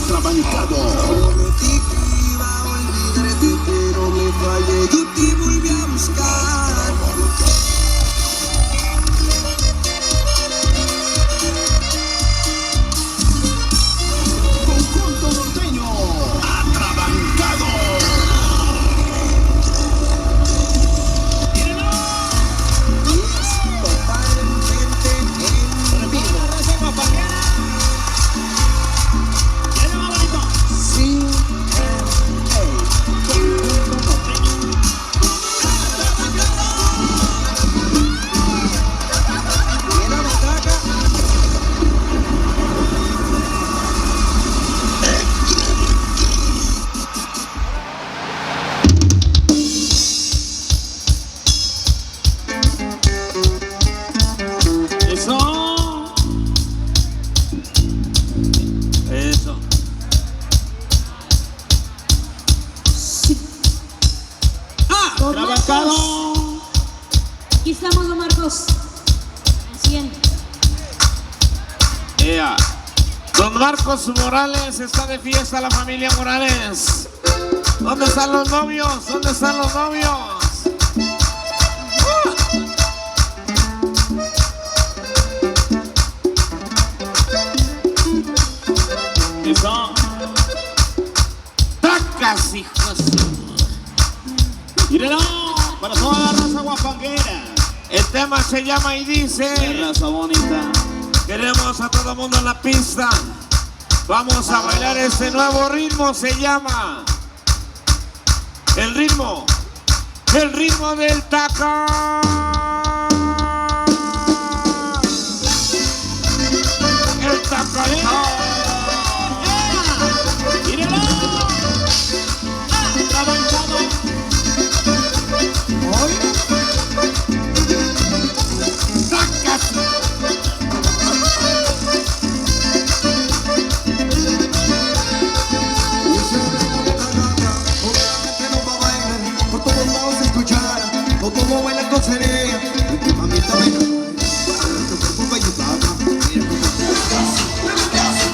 Atrabancado. Prometí que iba a olvidarte, pero me fallé y te volví a buscar. Conjunto norteño. Atrabancado. Y es totalmente en vivo. CNA, Conjunto norteño. Mira la traca. Eso. Eso. Don Atrabancado. Marcos. Aquí estamos, don Marcos. Al 100. Ea. Don Marcos Morales está de fiesta, la familia Morales. ¿Dónde están los novios? ¿Dónde están los novios? Eso. Tacas, hijos. Míralo. Para toda la raza guapanguera, El tema se llama y dice: la raza bonita. queremos a todo mundo en la pista. Vamos a bailar este nuevo ritmo. Se llama el ritmo del taca. El taca. ¡Míralo! Atrabancado. Tacas. Por todos lados se escuchara, o como baila con serenidad. Porque mamita baila, tu cuerpo baila y taca. Mira cómo te hace,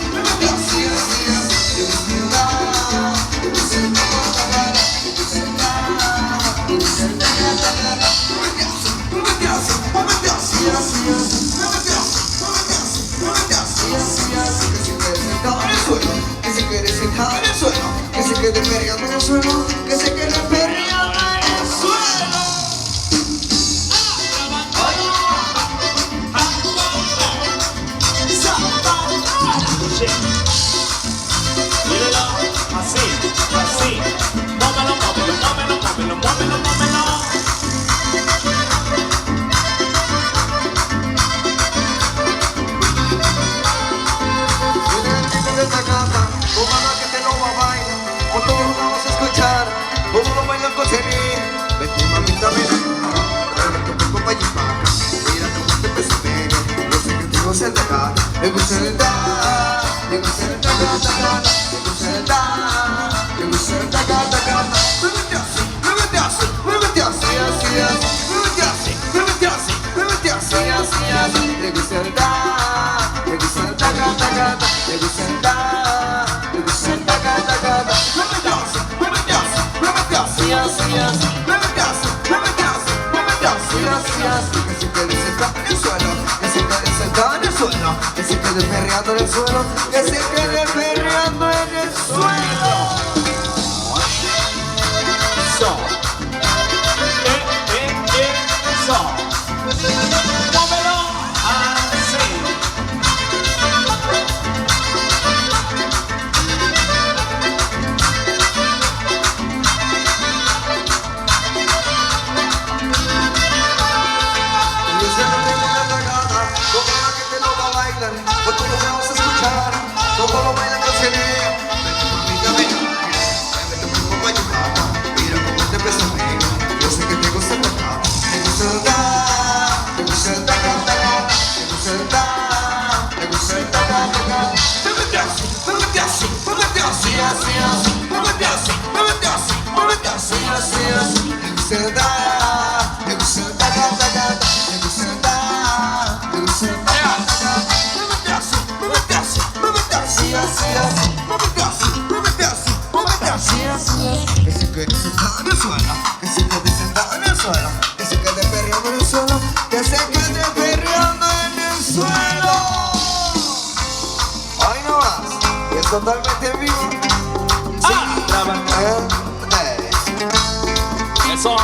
me hace, que se quede sentado en el suelo, que se quede perreando en el suelo, que se quede perreando en el suelo. Míralo, así, así. Móvelo, móvelo, móvelo, móvelo, móvelo, móvelo. De esta casa, como que te lo va a bailar, por todos lados vamos a escuchar, como lo bailan con serenidad. Vete mamita, ven, tu cuerpo pa' allí pa' acá, mira cómo te pega, yo sé que te gusta el taca, te gusta el taca, te gusta el taca, taca, te gusta el taca, te gusta el taca, taca. Muévete así, muévete así, muévete así, así, así, muévete así, muévete así, muévete así, así, así. Te gusta el taca, te gusta el taca, taca, taca. Te gusta el taca, te gusta el taca, taca, taca. Muévete así, muévete así, muévete así, así, así. Muévete así, muévete así, muévete así, así, así. Que se quede sentado en el suelo, que se quede sentado en el suelo, que se quede perreando en el suelo, que se quede perreando en el suelo. So. So. Móvelo, así. Y ese ritmo de la gana, como la que te lo va a bailar, por todos vamos a escuchar, como lo bailan con serenidad. totalmente en vivo. Ah, eso.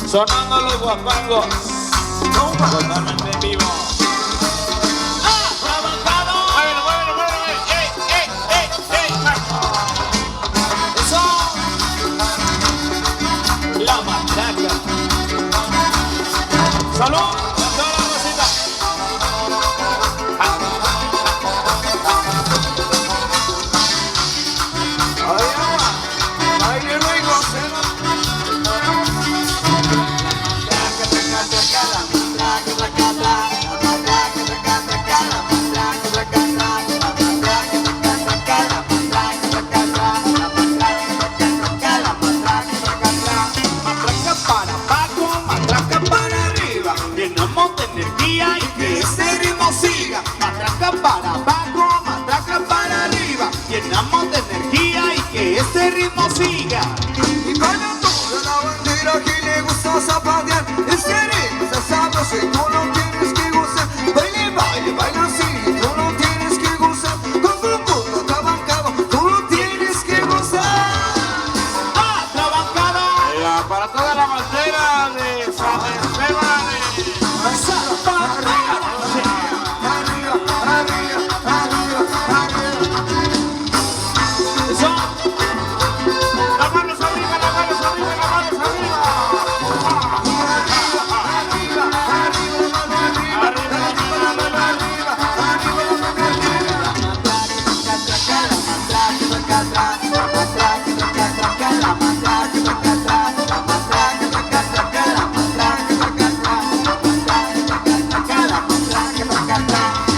Sonando los guapangos. Totalmente en vivo. Ah, trabajado. Muévelo, muévelo, muévelo. Ey. Eso. La matraca. Salud. Toda la rosita. Ay, qué rico, Matraca para abajo, matraca para arriba. Llenamos de energía y que ese ritmo siga. Matraca para abajo, matraca para arriba. Llenamos de energía y que ese ritmo siga. y para toda la bandera que le gusta zapatear. Ese ritmo está sabroso y tú lo tienes que gozar. Baile, baile, baila así, tú lo tienes que gozar. Con tu mundo trabancado, tú lo tienes que gozar. ¡Ah, trabajado! Para toda la bandera de San Esteban. Eso. Las manos arriba, las manos arriba, las manos arriba.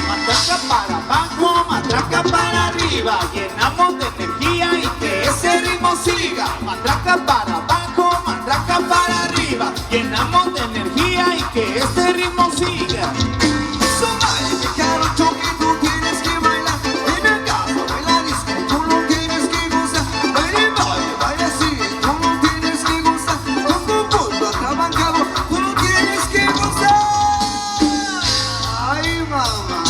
Matraca para abajo, matraca para arriba. Llenamos de energía y que ese ritmo siga. Matraca para abajo, matraca para arriba. Llenamos de energía y que ese ritmo siga. Tú tienes que bailar en el caso de la disco, tú lo tienes que gozar. Baile, baile, baila así, tú lo tienes que gozar. Con tu mundo atrabancado, tú lo tienes que gozar. Ay, mamá.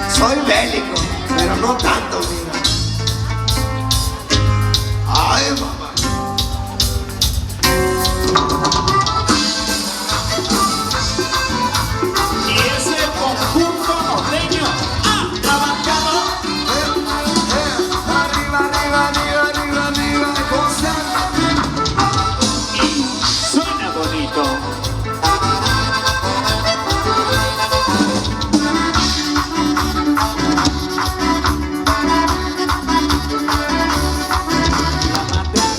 Soy bélico, pero no tanto, mira. Ay, mamá. Y ese conjunto norteño ha trabajado. Arriba, arriba, arriba, arriba, arriba, gozar. Y suena bonito. La matraca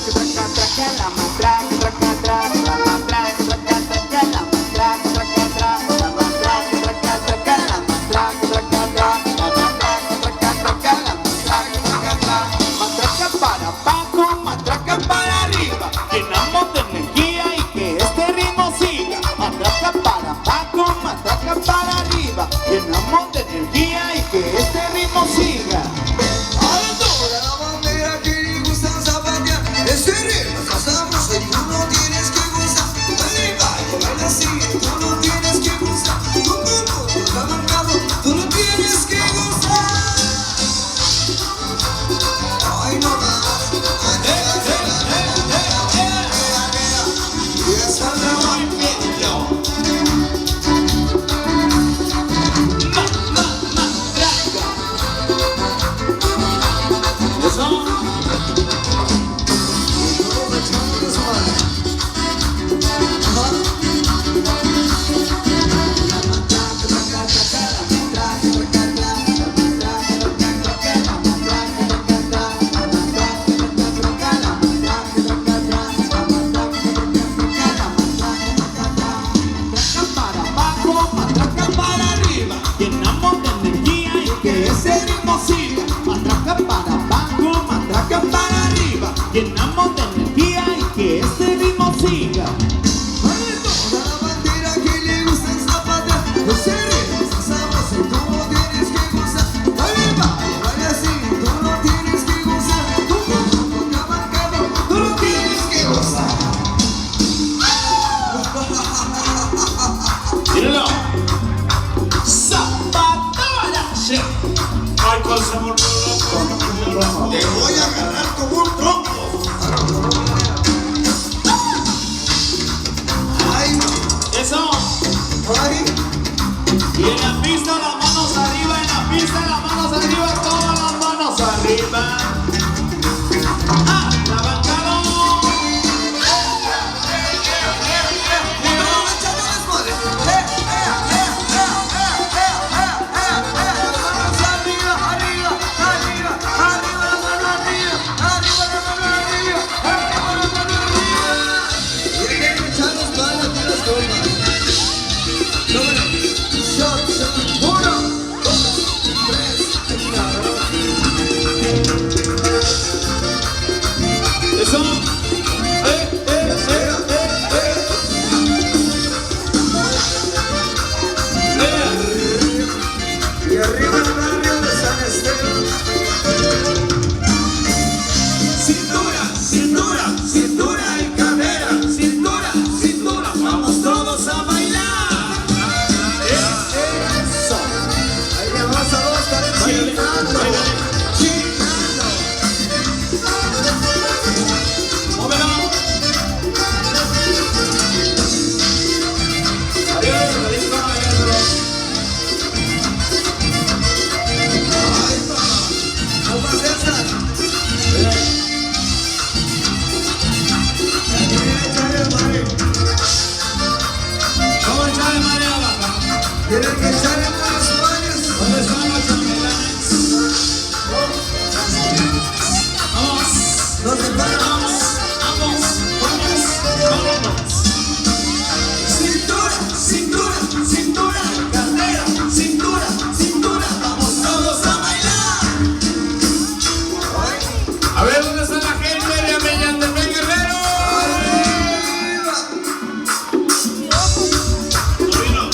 Ay, con sabor loco. Te voy a agarrar como un tronco. Ay, Eso. ay. Y en la pista las manos arriba, en la pista las manos arriba, todas las manos arriba. Atrabancado. Eso. Y arriba el barrio de San Esteban. Cintura, cintura, cintura y cadera. Cintura, cintura, vamos todos a bailar. Eso. Ahí me vas a dos, estar chingando. Chingando. Móvelo. Adiós, Jalisco, adiós. Ay, papá. ¿Cómo es esa? Vamos a echarle marea baja. Tienen que echarle más manos. ¿Dónde están los chambelanes? Vamos, No se paran. vamos, vamos, vamos, vamos. Cintura, cintura, cintura, cadera, cintura, cintura, vamos todos a bailar. A ver, ¿dónde está la gente de Ameyantepec, Guerrero? Sobrino,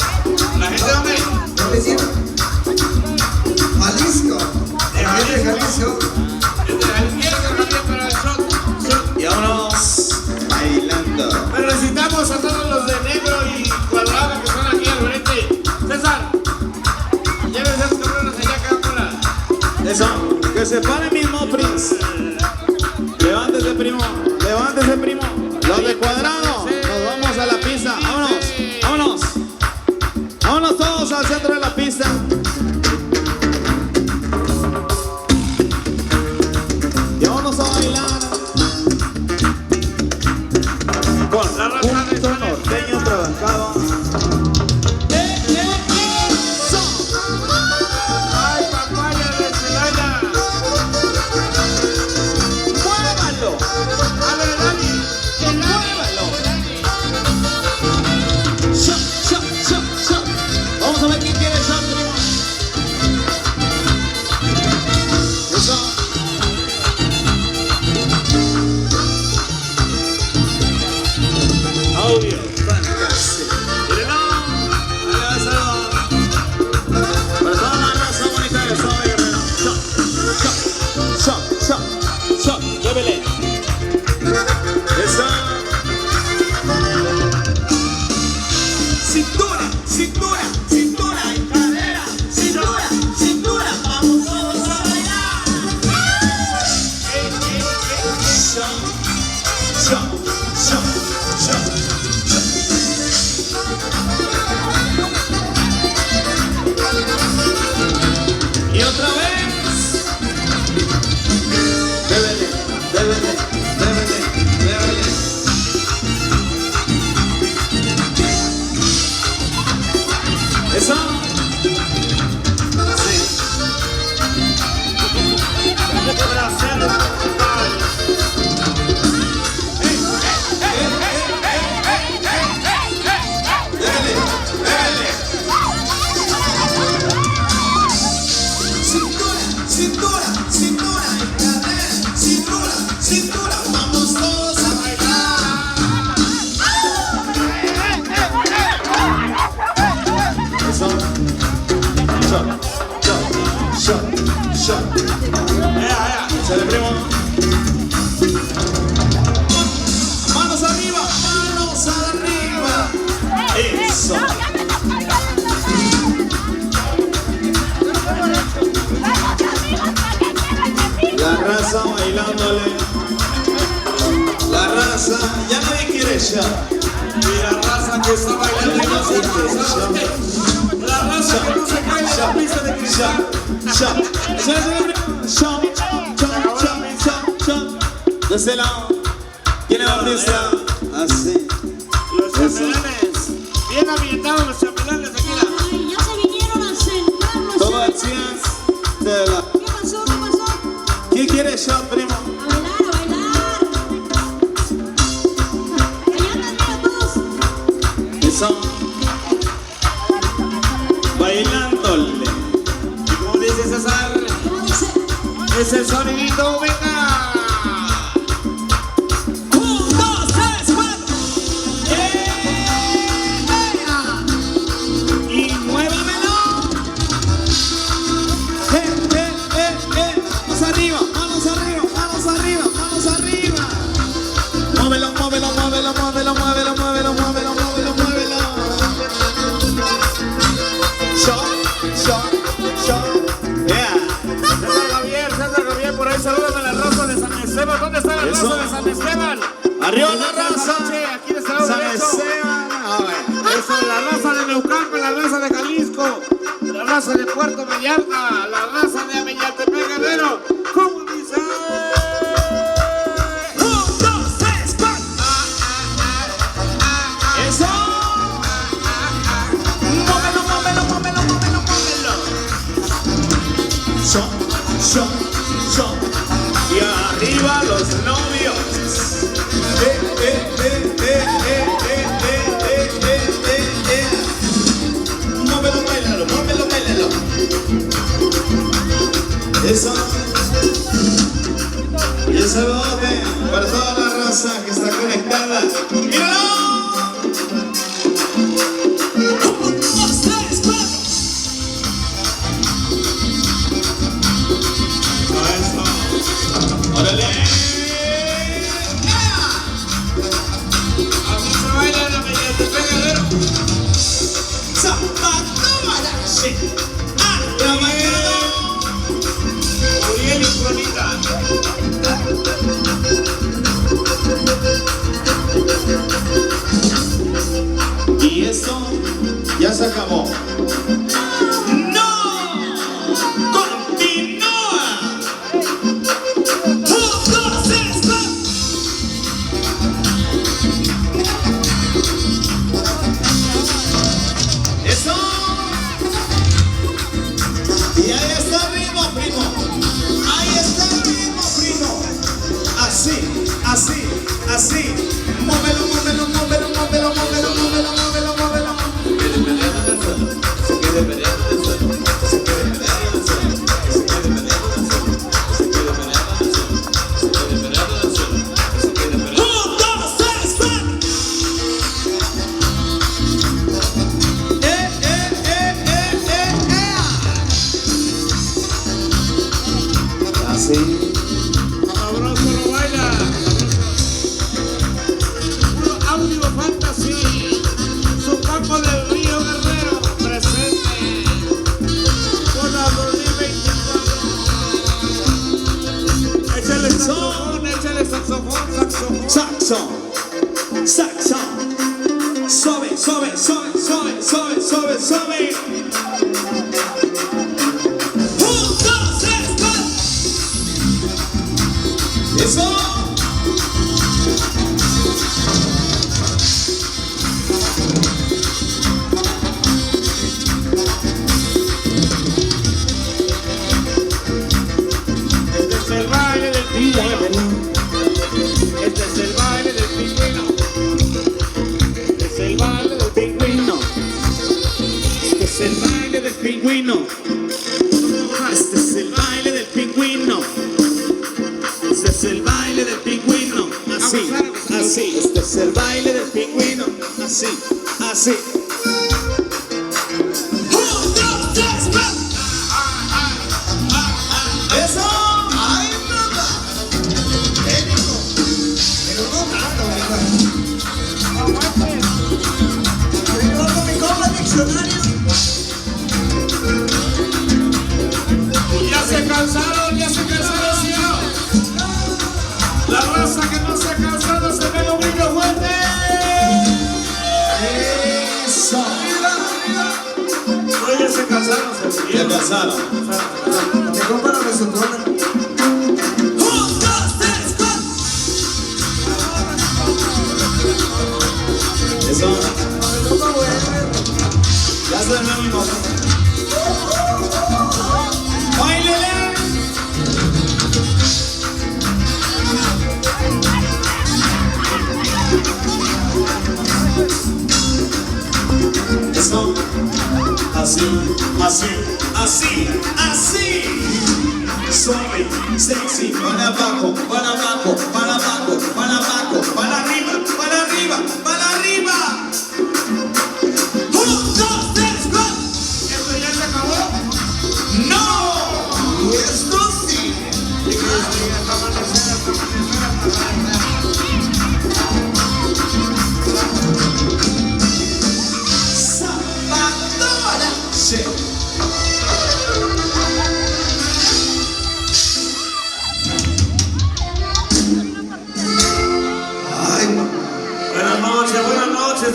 ¿la gente dónde? ¿Dónde viene? Jalisco. De Jalisco. Jalisco. ¿Quieren que cambie para el shot? Y vámonos bailando. Pero necesitamos a todos los de negro y cuadrado que están aquí al frente. César, llévense a estos cabrones allá, cámara. Eso, que se pare mismo, Prince. Levántese, primo. Levántese, primo. Los de cuadrado. Nos vamos a la pista. Vámonos. Vámonos. Vámonos todos al centro de la pista. Y vámonos a bailar. Con La raza de punto San norteño trabajado. Ay, papaya de Celaya. ¡Muévalo! A ver, Dani. ¡Muévalo! Shot, shot, shot, shot. Vamos a ver quién quiere shot, primo. Eso. Audio. Miren, no. Ahí va a saludar. Para toda la raza bonita de Sobe Guerrero. Shot, shot, shot, shot, shot. Llévele. Eso. Cintura, cintura, cintura y cadera. Cintura, cintura, vamos todos a bailar. Shot, shot, shot, shot. Y otra vez. Débele, débele, débele, débele. Eso. Sí. Para hacerlo. Débele, débele. Cintura, cintura, cintura y cadera. Cintura, cintura, vamos todos a bailar. Eso. Shot, shot, shot, shot. Échale, primo. Manos arriba, manos arriba. Eso. La raza bailándole. La raza, ya nadie quiere shot. Y la raza que está bailando y no se cansa. La raza que no se cae de la pista de cristal. De ese lado, ¿quién es Bautista? Así. Los chambelanes, bien ambientados los chambelanes aquí. Ay, ya se vinieron a sentar los Todo al chambelanes. 100 de la. ¿Qué pasó? ¿Qué pasó? ¿Quién quiere shot, primo? A bailar, a bailar. Allá andan, mira, todos. Eso. Bailándole. Y como dice César, ¿Cómo dice? es el sonidito, venga. 1, 2, 3, 4. Y muévamelo. Manos arriba, manos arriba, manos arriba, manos arriba. Muévelo, muévelo, muévelo, muévelo, muévelo, muévelo, muévelo, muévelo, muévelo. Shot. Yeah. César Javier, por ahí salúdame a la raza de San Esteban. ¿Dónde está la Eso. raza de San Esteban? Arriba la raza. Aquí de este lado San derecho. Esteban. A ver. Eso, la raza de Neucampo, la raza de Jalisco, la raza de Puerto Vallarta, la raza de Amellatepec, Guerrero. ¿Cómo dice? 1, 2, 3, 4. Eso. Móvelo, móvelo, móvelo, móvelo, móvelo. Son. Y arriba los novios. Móvelo, bailalo, móvelo, bailalo. Eso. Y ese bote para toda la raza que está conectada. ¡Míralo! 1, 2, 3, 4. ¡Órale! Así se baila en Amellatepec, Guerrero. ¡Zapato Barache! ¡Atrabajado! Uriel y Juanita. Y esto ya se acabó. ¡No! ¡Continúa! 1, 2, 3, 4. ¡Eso! Y ahí está el ritmo, primo. Ahí está el ritmo, primo. Así, así, así. Móvelo, móvelo, móvelo, móvelo, móvelo, móvelo, móvelo, móvelo. Se quede peleando del suelo. Se quede peleando del suelo. Se quede peleando del suelo. Se quede peleando del suelo. Se quede peleando del suelo. Se quede peleando. 1, 2, 3, 4. Así. Sabroso lo baila. Puro audio fantasy. Su campo del Río Guerrero presente. Con la 2024. Échale saxofón, échale saxofón, saxofón. Saxo. Suave, suave, suave, suave, suave, suave, suave. 1, 2, 3, 4. Eso. Este es el baile del pingüino. Este es el baile del pingüino. Este es el baile del pingüino. Este es el baile del pingüino. Este es el baile del pingüino. Este es el baile del pingüino. Así, así. Este es el baile del pingüino. Así, así. 1, 2, 3, 4. Eso. Ay, mamá. Pero no tanto, ¿verdad? Con mi compa diccionario. Ya se cansaron, ¿sí o no? empezaron. Mi compa la mesotrona. Eso. Ya se ve mi moto. ¡Báilele! Eso. Así, así, así, así. Suave, sexy, para abajo, para abajo, para abajo, para abajo, para arriba, para arriba, para arriba. 1, 2, 3, 4. ¿Esto ya se acabó? ¡No! Y esto sí. Salvadora. Sí. Ay, mamá. Buenas noches, buenas noches.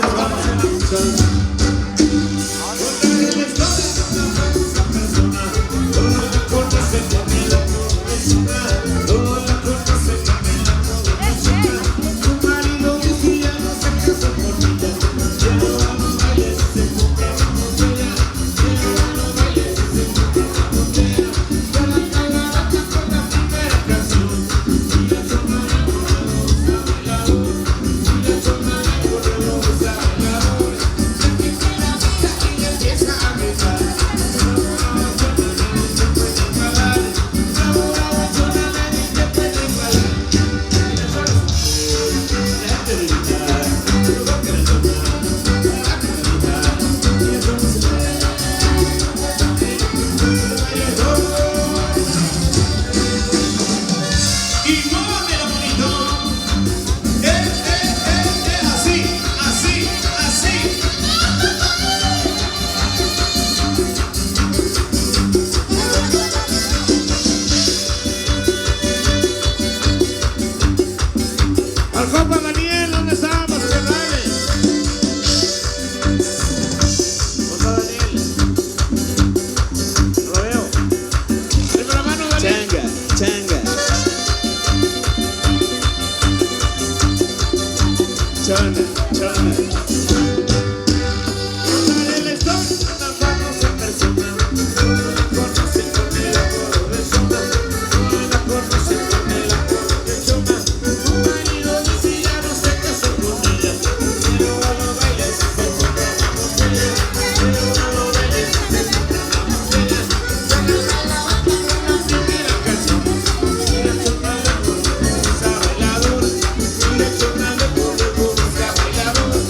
Al compa Daniel, ¿dónde está? Para cerrarle. Compa Daniel. No lo veo. Dime la mano, Daniel. Changa. Changa. Daniel, estoy tan famoso en persona. Todos la conocen con el apodo de Zona. Todos la conocen con el apodo de Choma. Tu marido dice ya no se casó con ella. Pero a los bailes se compra la botella. Pero a los bailes se compra la botella. Sácala la banda con la primera canción. Mira Choma le pone esa bailadora. Mira Choma le pone esa bailadora.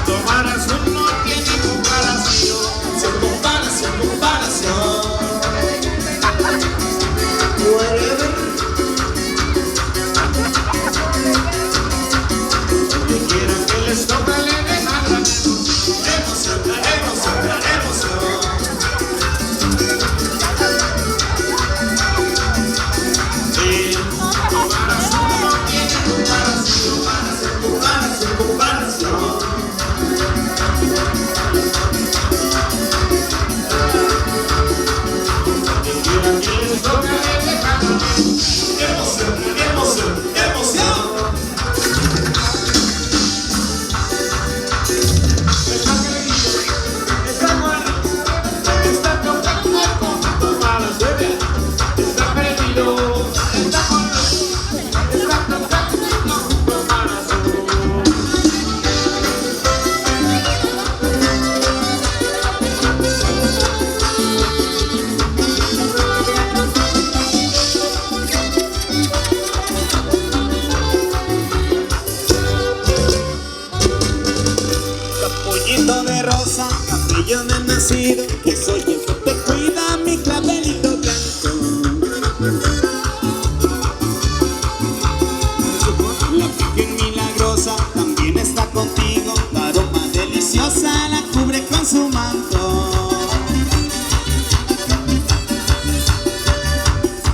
Tomar azul no tiene comparación. Sin comparación, comparación. Donde quiera que les toque le dejan la Emoción, la emoción, la emoción. sí. Tomar azul no tiene comparación. Comparación, comparación. Donde quiera que les toque le dejan la Emoción, emoción, emoción. Está tocando con tomar azul. Está perdido. Está tocando con tomar azul. Capullito de rosa, capullo de nacido, que soy el que te cuida, mi clavelito blanco. La Virgen milagrosa también está contigo, tu aroma deliciosa la cubre con su manto.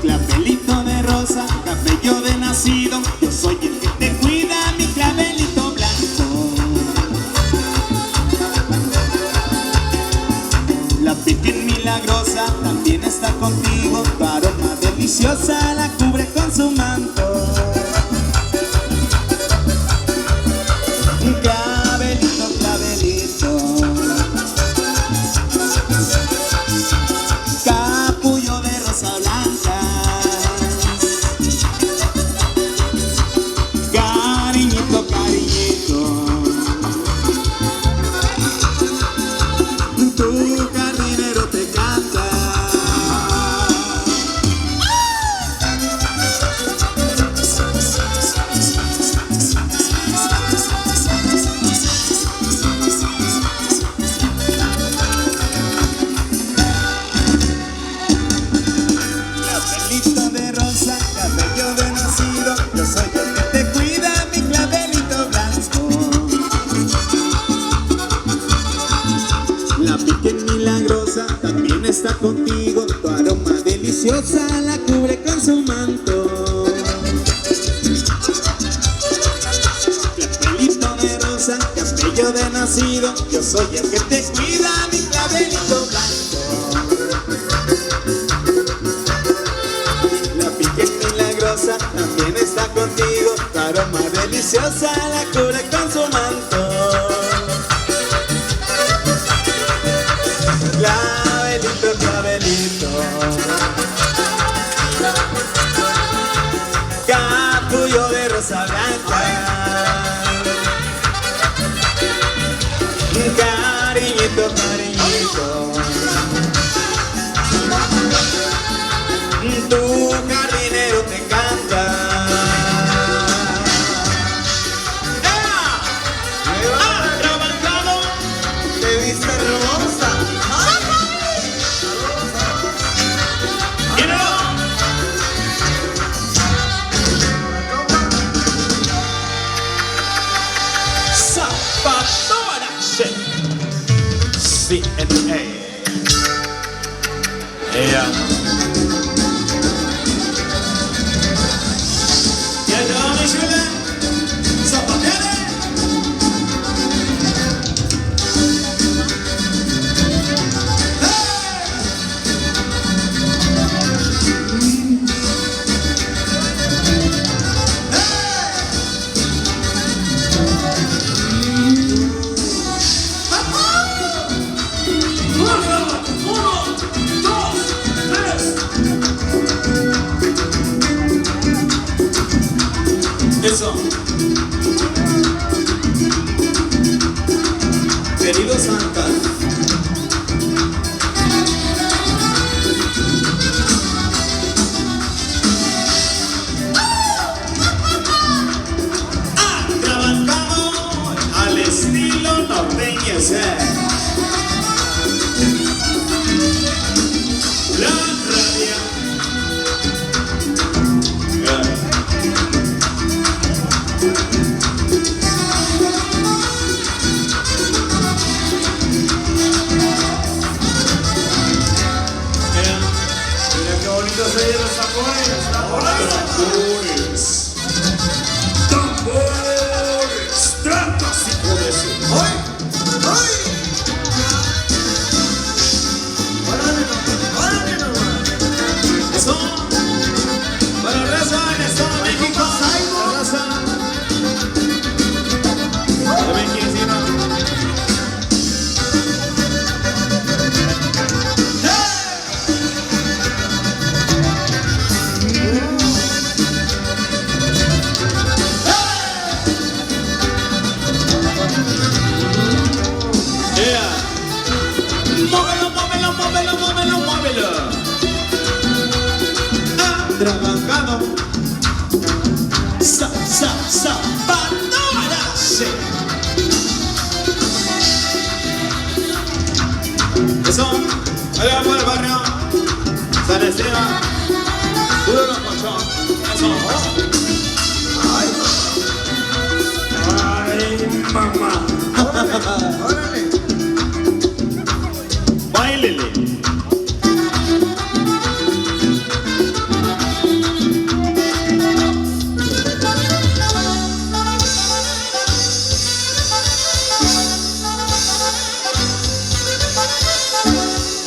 Clavelito de rosa, cabello de nacido, yo soy el que te cuida, mi clavelito blanco. La Virgen milagrosa también está contigo, tu aroma deliciosa la cubre con su manto. Clavelito, clavelito, capullo de rosa blanca, cariñito, cariñito, tu jardinero te canta. Clavelito de rosa, cabello de nacido, yo soy el que te cuida, mi clavelito blanco. La Virgen milagrosa también está contigo, tu aroma deliciosa la cubre con su manto. Clavelito de rosa, cabello de nacido, yo soy el que te cuida, mi clavelito blanco. La Virgen milagrosa también está contigo, tu aroma deliciosa la cubre con su manto. Clavelito, clavelito, capullo de rosa blanca, cariñito, cariñito, tu jardinero te canta. ¡Ah, trabajado! Te viste hermosa. Zapatora CNA. Ella. Ya no me chula. Zapatera. Eso. Querido Santa, trabajamos al estilo Ese. La rabia. Mira qué bonito se oyen los tambores. Tambores. Tratas, hijo de su. ¡Ay! ¡Ay! ¡Órale, nomás! Eso. Para la raza en Estado de México. La raza. También quién encima. Móvelo, móvelo, móvelo, móvelo, móvelo. Atrabajado. Pandora. Sí. Eso. Allá por el barrio. San Esteban. Puro locochón. Eso. Ay, mamá. ¡Órale! Báilele.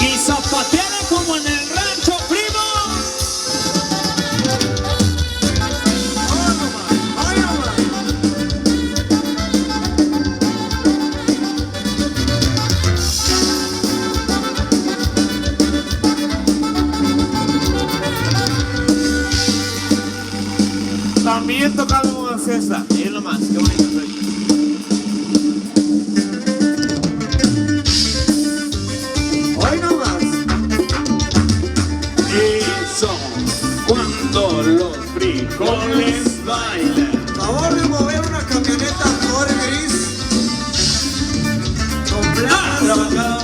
Y zapateale como en el rancho, primo. ¡Ay, nomás! También tocamos esta. Miren nomás, qué bonito soy. ¡Ay, nomás! Eso. Cuando los frijoles bailan. Favor de mover una camioneta Ford gris con placas Trabajado.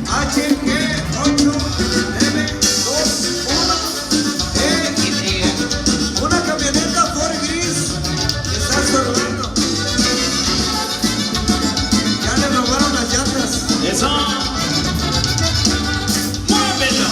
HG921EY. Una camioneta Ford gris que está estorbando. Ya le robaron las llantas. Eso. Muévelo.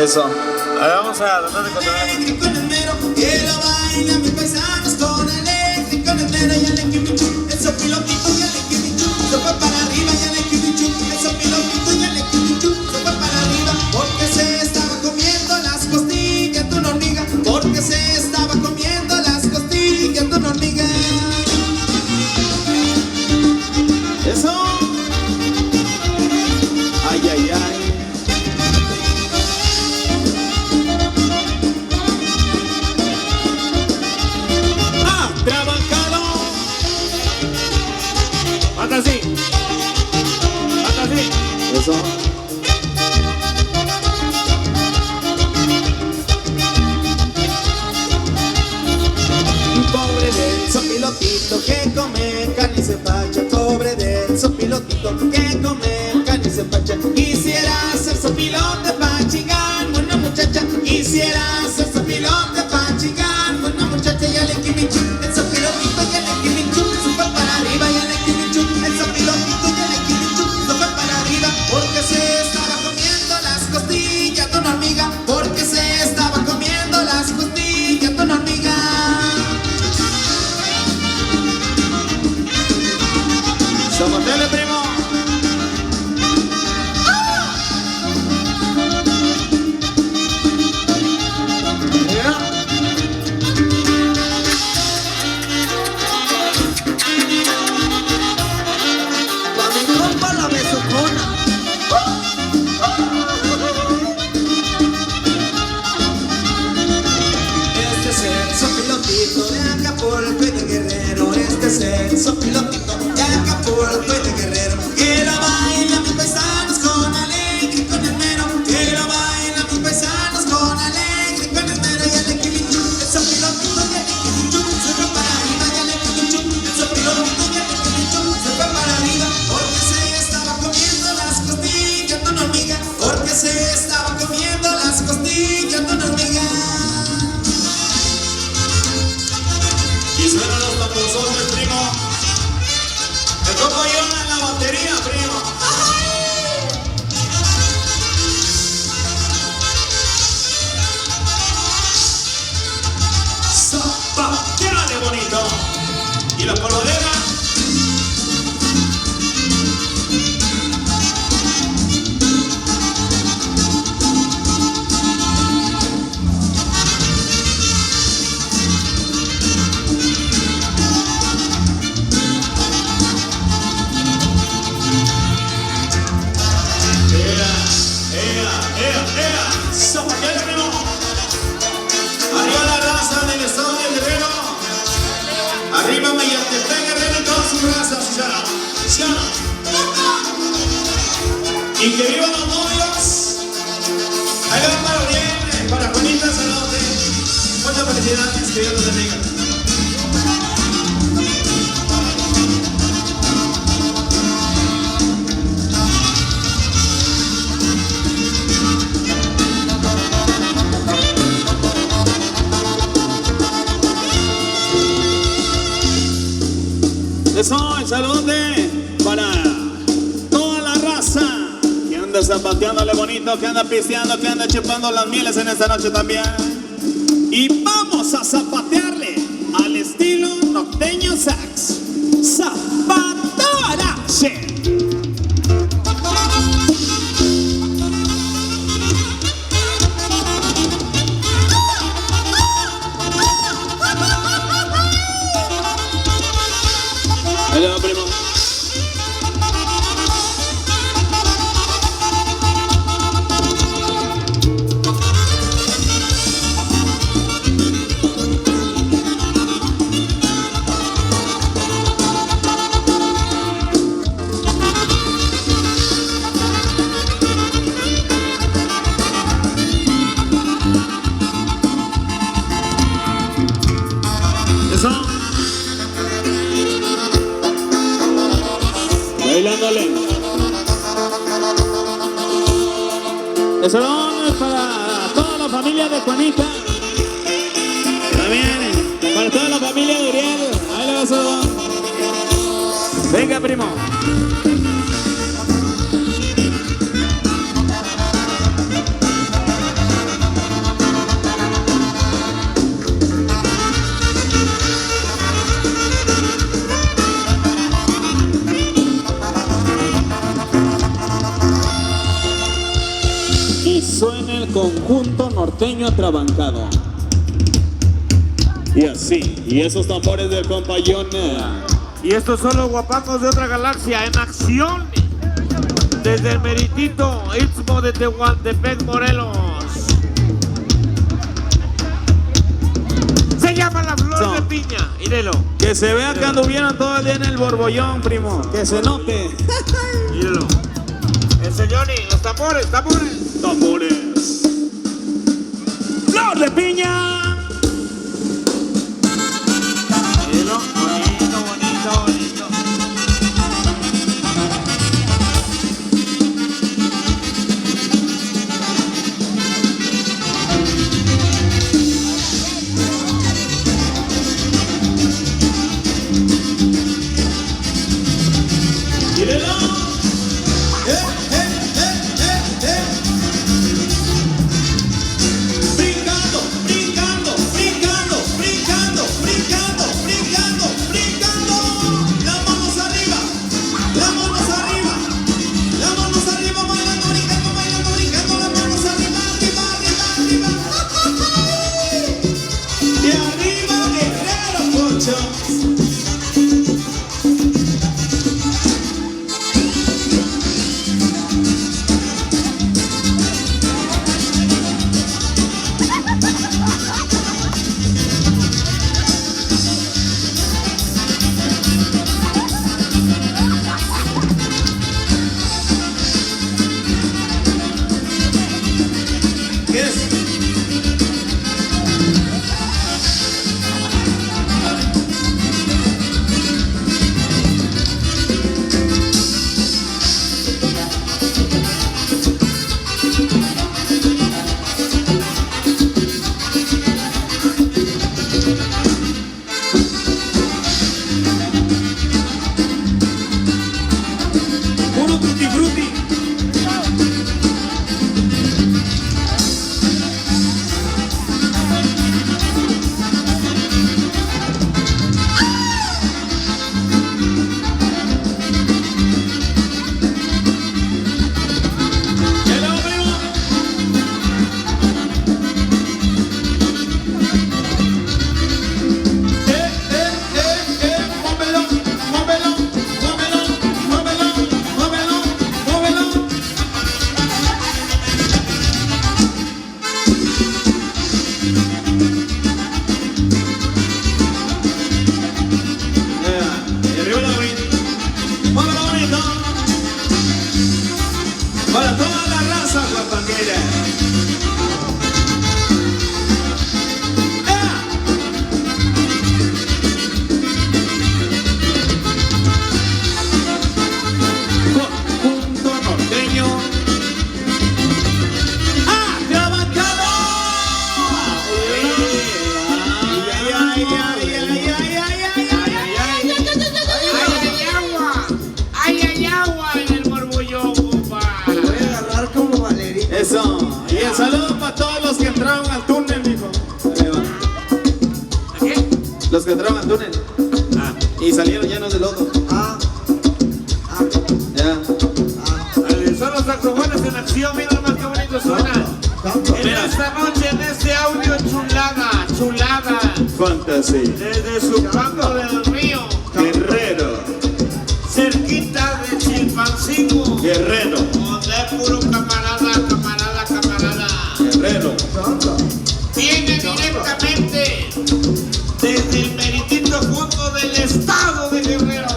Eso. Ahora vamos a tratar de controlar. Eléctrico en el mero, que lo bailan mis paisanos con eléctrico en el mero y el equimichu, el sopilotito y el equimichu, se fue para arriba y el equimichu, el sopilotito y el equimichu, se fue para arriba porque se estaba comiendo las costillas de una hormiga, porque se estaba comiendo las costillas de una hormiga. Eso. Ay, ay, ay. Hasta así. Hasta así. Eso. Pobre del sopilotito que come carne y se empacha. Pobre del sopilotito que come carne y se empacha. Quisiera ser sopilote pa' chingar una muchacha. Quisiera ser sopilote pa' chingar una muchacha. Y el equimichu, el sopilotito y el equimichu, se fue para arriba y el equimichu, el sopilotito y el equimichu, se fue para arriba porque se estaba comiendo las costillas de una hormiga, porque se estaba comiendo las costillas de una hormiga. Somos tele, primo. Pa' mi compa la besucona. Este es el sopilotito de Acapulco y de Guerrero. Este es el sopilotito de Acapulco y de Guerrero. Que lo bailan mis paisanos con eléctrico en el mero. Que lo bailan mis paisanos con eléctrico en el mero. Y el equimichu, el sopilotito y el equimichu, se fue para arriba y el equimichu, el sopilotito y el equimichu, se fue para arriba porque se estaba comiendo las costillas de una hormiga, porque se estaba comiendo las costillas de una hormiga. Y suenan los taponzones, primo. El coco Yona en la batería, primo. Zapateale bonito. Y la colodera. Zapateale, primo. Arriba la raza del estado de Guerrero. Arriba Mayatepec, Guerrero y todas sus razas, ¿sí o no? Y que vivan los novios. Ahí va para Oriente, para Juanita Zalote. Muchas felicidades, que Dios los bendiga. Eso, el saludote para toda la raza que anda zapateándole bonito, que anda pisteando, que anda chupando las mieles en esta noche también. Y vamos a zapatearle al estilo norteño sax. Zapatorache. Ahí va, primo. Eso. Bailándole. El salón es para toda la familia de Juanita. También para toda la familia de Uriel. Ahí le va el salón. Venga, primo. Conjunto Norteño Atrabancado. Y así, y esos tambores del compayón. Y estos son los guapangos de otra galaxia en acción. Desde el meritito Istmo de Tehuantepec, Morelos. Se llama La Flor de Piña. Mírelo. Que se vea que anduvieron todo el día en el borbollón, primo. Que se note. Mírelo. El señor y los tambores, tambores. Tambores. Flor de Piña. Mírelo. Bonito, bonito, bonito. Brincando, brincando, brincando, brincando, brincando, brincando, brincando. Las manos arriba, las manos arriba, las manos arriba, bailando, brincando, bailando, brincando, las manos arriba, arriba, arriba, arriba. Y arriba, Guerrero Pocho. ¿Qué es? Puro tutti frutti. Móvelo, móvelo, móvelo, móvelo, móvelo, móvelo. Y arriba la bonita. Móvelo bonito. Para toda la raza guapanguera. Conjunto Norteño Atrabancado. Ay, ay, ay, ay, ay, ay, ay, ay, Hay agua en el borbollón, compa. Voy a agarrar como Valerito. Eso. Y el saludo para todos los que entraron al túnel, mijo. Ahí va. ¿Qué? Los que entraron al túnel. Y salieron llenos de lodo. Ya. Son los saxofones en acción, mira nomás qué bonito suena. En esta noche, en este audio, chulada, chulada. Fantasy. Desde su banco del río, Guerrero. cerquita de Chilpancingo, Guerrero. donde es puro camarada, camarada, camarada. Guerrero. Viene directamente desde el meritito fondo del estado de Guerrero.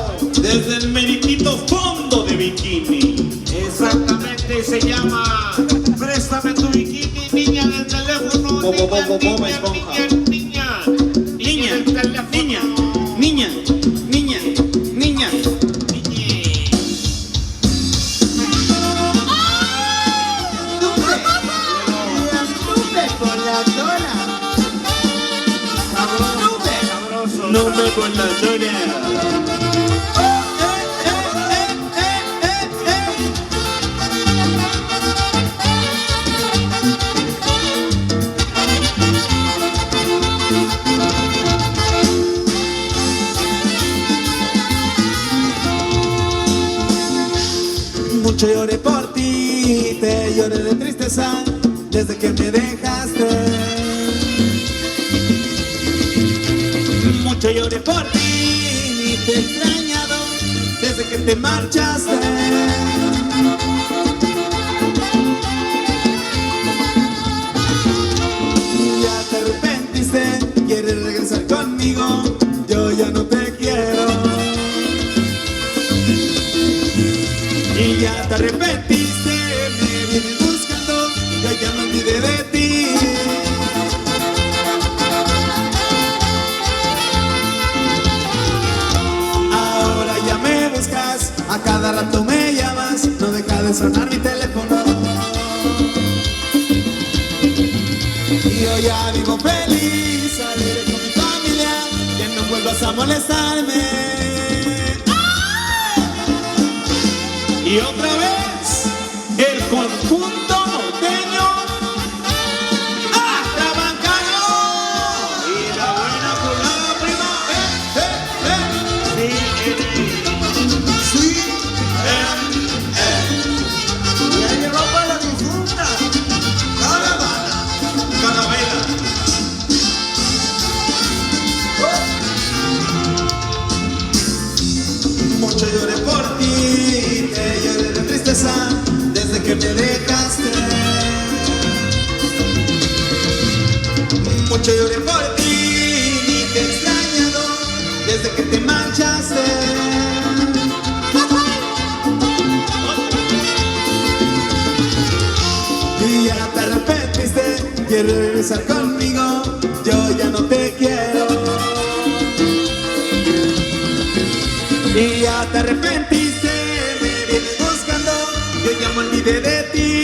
Desde el meritito fondo de bikini. Exactamente, se llama Préstame tu bikini, niña del teléfono. Bobo, Niña, bobo, niña, bobo, esponja. niña, niña, Niña, del teléfono. niña, niña, niña, niña. Con la dona. Nube con la dona. Mucho lloré por ti, te lloré de tristeza. desde que me dejaste. Mucho lloré por ti y te he extrañado desde que te marchaste. Ya te arrepentiste, quieres regresar conmigo, yo ya no te quiero. Y ya te arrepentiste, me vienes buscando, yo ya me olvidé de ti. Ahora ya me buscas, a cada rato me llamas, no deja de sonar mi teléfono. Y yo ya vivo feliz, alegre con mi familia, ya no vuelvas a molestarme. Y otra vez, el conjunto norteño Atrabancado. Y la buena colada prima, sí, y ahí va para la difunta Carabela. Mucho lloré por ti, que lloré de tristeza desde que me dejaste. Mucho lloré por ti y te he extrañado desde que te marchaste. Y ya te arrepentiste, quieres regresar conmigo, yo ya no te quiero. Y ya te arrepentiste, me vienes buscando, yo ya me olvidé de ti.